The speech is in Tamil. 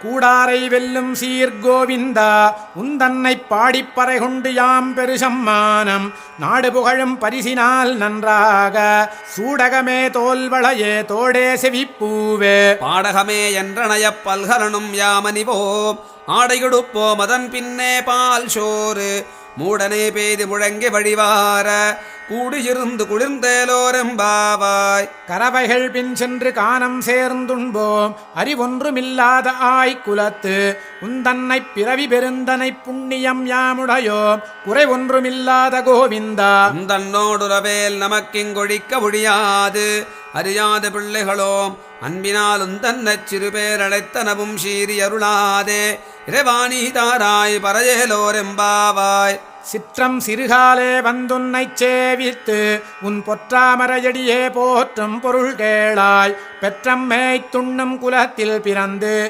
கூடாரை வெல்லும் சீர்கோவிந்தா உந்தன்னை பாடிப்பறை கொண்டு யாம் பெருசம்மானம் நாடு புகழும் பரிசினால் நன்றாக சூடகமே தோல்வளையே தோடே செவிப்பூவே பாடகமே என்றனைய பல்கலனும் யாமணிவோம் ஆடையுடுப்போம் அதன் பின்னே பால் சோறு மூடனே பெய்து முழங்கி வழிவார கூடியிருந்து குளிர்ந்தேலோரெம்பாவாய் கரவைகள் பின் சென்று கானம் சேர்ந்துண்போம் அறிவொன்றுமில்லாத ஆய்குலத்து உந்தன்னை பிறவி பெருந்தனை புண்ணியம் யாமுடையோம் குறை ஒன்றுமில்லாத கோவிந்தா உந்தன்னோடுறவேல் நமக்கிங்கொழிக்க முடியாது அறியாத பிள்ளைகளோம் அன்பினால் உந்தன்னச் சிறுபேரழைத்தனவும் சீறி அருளாதே இறைவாணி தாராய் பரையேலோரெம்பாவாய் சிற்றம் சிறுகாலே வந்துன்னைச் சேவித்து உன் பொற்றாமரையடியே போற்றும் பொருள் கேளாய் பெற்றம்மை துண்ணும் குலத்தில் பிறந்து